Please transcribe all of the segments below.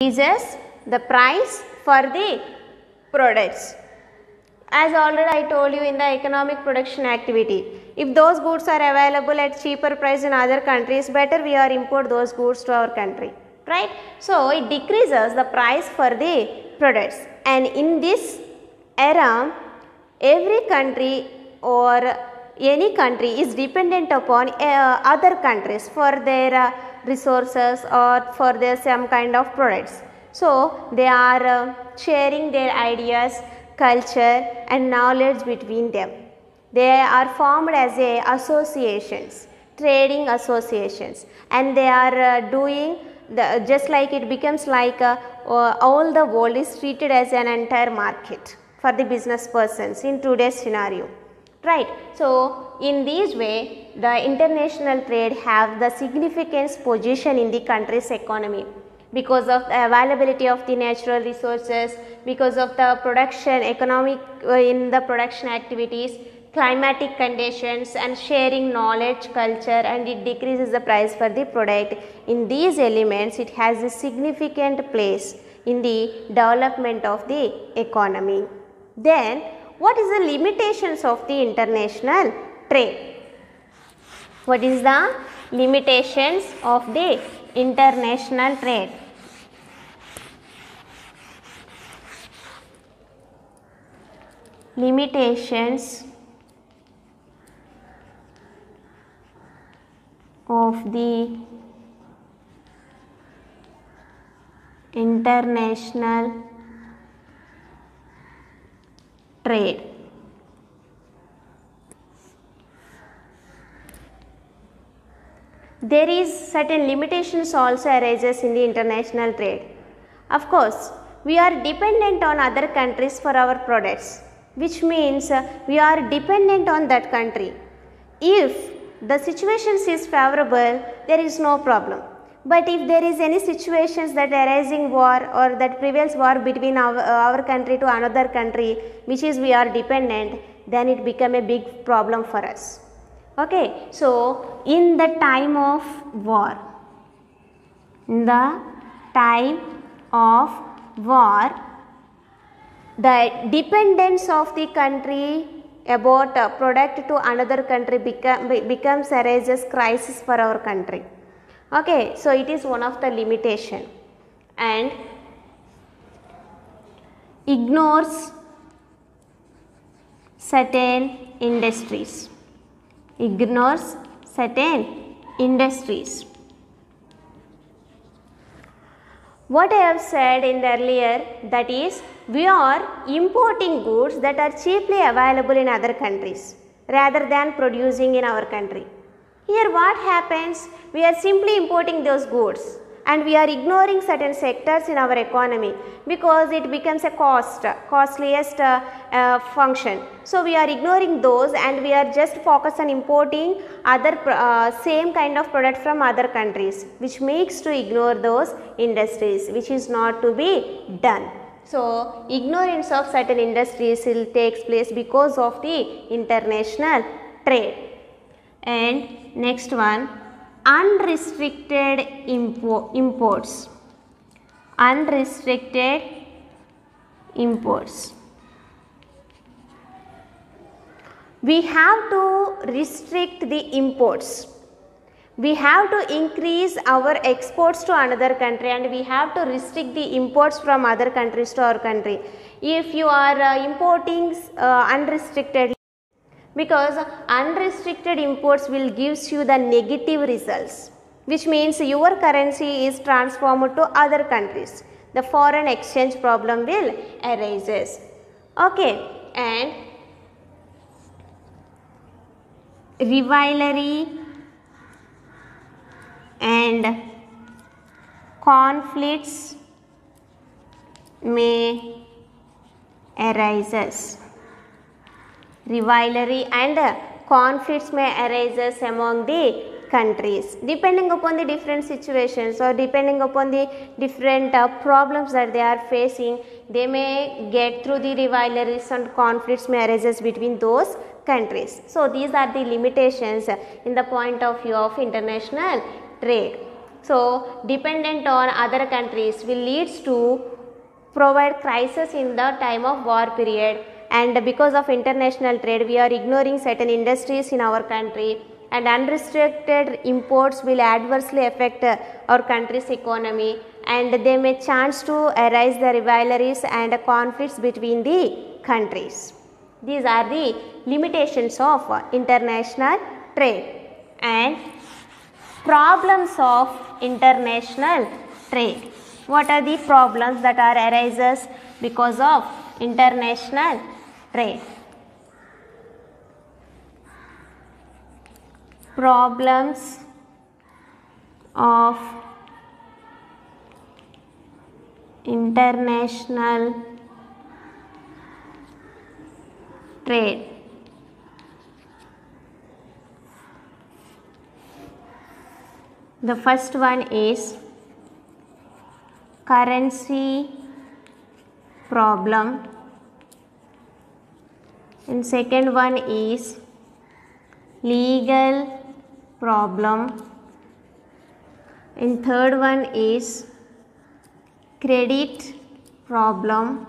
increases the price for the products. As already I told you in the economic production activity, if those goods are available at cheaper price in other countries, better we are import those goods to our country, right? So it decreases the price for the products, and in this era, every country or any country is dependent upon other countries for their resources or for their some kind of products. So they are sharing their ideas, culture and knowledge between them. They are formed as associations, trading associations, and they are doing just like it becomes like all the world is treated as an entire market for the business persons in today's scenario, right? So in this way the international trade have the significant position in the country's economy because of the availability of the natural resources, because of the production economic in the production activities, climatic conditions and sharing knowledge, culture, and it decreases the price for the product. In these elements it has a significant place in the development of the economy. Then what is the limitations of the international trade? What is the limitations of the international trade? Limitations of the international trade. There is certain limitations also arises in the international trade. Of course, we are dependent on other countries for our products, which means we are dependent on that country. If the situation is favorable, there is no problem. But if there is any situations that arising war or that prevails war between our country to another country, which is we are dependent, then it become a big problem for us. Okay, so in the time of war, the dependence of the country about a product to another country becomes arises crisis for our country. Okay, so it is one of the limitation, and ignores certain industries. Ignores certain industries. What I have said in the earlier, that is, we are importing goods that are cheaply available in other countries rather than producing in our country. Here what happens? We are simply importing those goods and we are ignoring certain sectors in our economy because it becomes a costliest function. So we are ignoring those and we are just focused on importing other same kind of product from other countries, which makes to ignore those industries, which is not to be done. So ignorance of certain industries will takes place because of the international trade. And next one, unrestricted imports. Unrestricted imports. We have to restrict the imports. We have to increase our exports to another country and we have to restrict the imports from other countries to our country. If you are importing unrestrictedly, because unrestricted imports will gives you the negative results, which means your currency is transformed to other countries. The foreign exchange problem will arises. Okay, and rivalry and conflicts may arises. Rivalry and conflicts may arise among the countries depending upon the different situations or depending upon the different problems that they are facing. They may get through the rivalries and conflicts may arise between those countries. So these are the limitations in the point of view of international trade. So dependent on other countries will leads to provide crisis in the time of war period, and because of international trade we are ignoring certain industries in our country, and unrestricted imports will adversely affect our country's economy, and they may chance to arise the rivalries and conflicts between the countries. These are the limitations of international trade. And problems of international trade. What are the problems that are arises because of international trade? Problems of international trade. The first one is currency problem, and second one is legal problem, and third one is credit problem,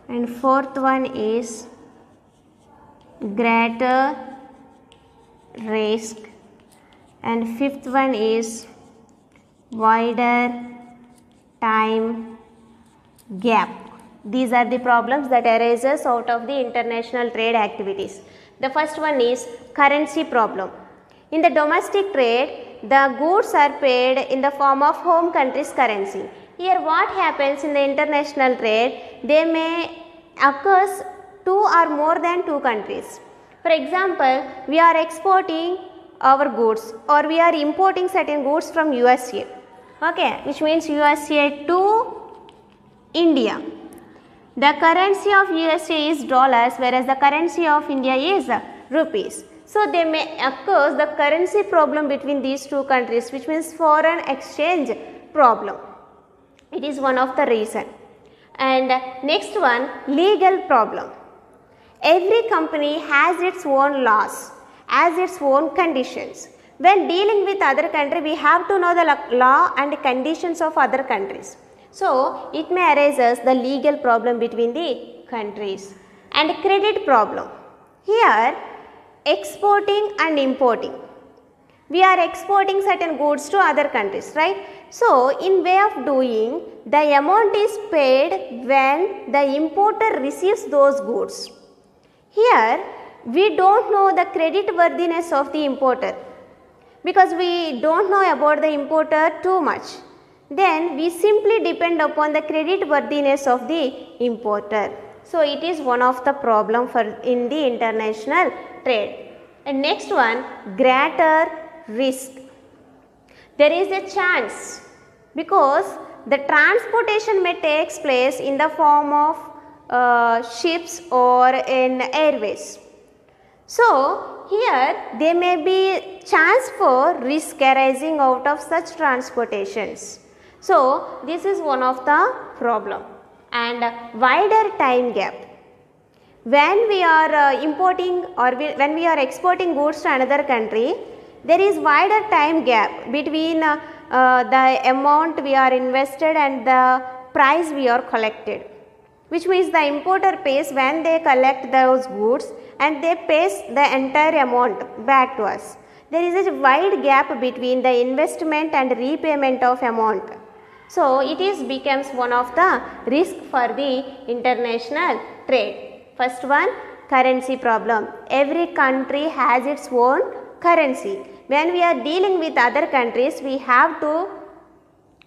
and fourth one is greater risk, and fifth one is wider time gap. These are the problems that arises out of the international trade activities. The first one is currency problem. In the domestic trade, the goods are paid in the form of home country's currency. Here what happens in the international trade, they may occurs two or more than two countries. For example, we are exporting our goods or we are importing certain goods from USA, okay, which means USA to India. The currency of USA is dollars, whereas the currency of India is rupees. So they may occur the currency problem between these two countries, which means foreign exchange problem. It is one of the reason. And next one, legal problem. Every company has its own laws, has its own conditions. When dealing with other country, we have to know the law and conditions of other countries. So it may arise the legal problem between the countries. And credit problem. Here, exporting and importing. We are exporting certain goods to other countries, right? So in way of doing, the amount is paid when the importer receives those goods. Here, we don't know the credit worthiness of the importer because we don't know about the importer too much. Then we simply depend upon the credit worthiness of the importer. So it is one of the problem for in the international trade. And next one, greater risk. There is a chance because the transportation may take place in the form of ships or in airways. So here there may be chance for risk arising out of such transportations. So this is one of the problem. And wider time gap. When we are importing or when we are exporting goods to another country, there is wider time gap between the amount we are invested and the price we are collected, which means the importer pays when they collect those goods and they pays the entire amount back to us. There is a wide gap between the investment and repayment of amount. So it is becomes one of the risk for the international trade. First one, currency problem. Every country has its own currency. When we are dealing with other countries, we have to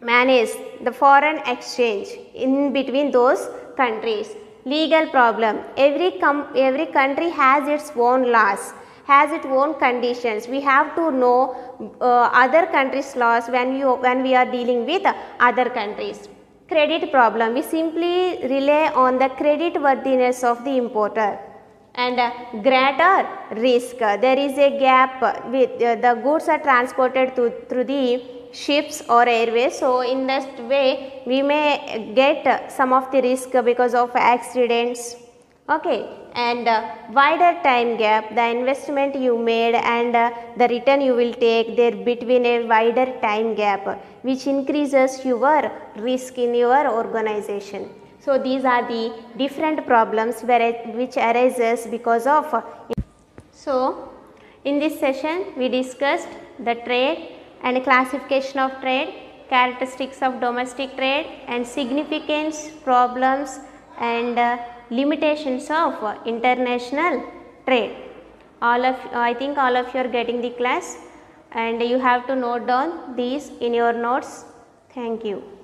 manage the foreign exchange in between those countries. Legal problem. Every country has its own laws, has its own conditions. We have to know other countries' laws when we are dealing with other countries. Credit problem. We simply rely on the credit worthiness of the importer. And greater risk. There is a gap with the goods are transported through the ships or airways. So in that way we may get some of the risk because of accidents Okay, and wider time gap, the investment you made and the return you will take there between a wider time gap, which increases your risk in your organization. So these are the different problems which arises because of. So in this session we discussed the trade and classification of trade, characteristics of domestic trade and significance, problems and limitations of international trade. I think all of you are getting the class and you have to note down these in your notes. Thank you.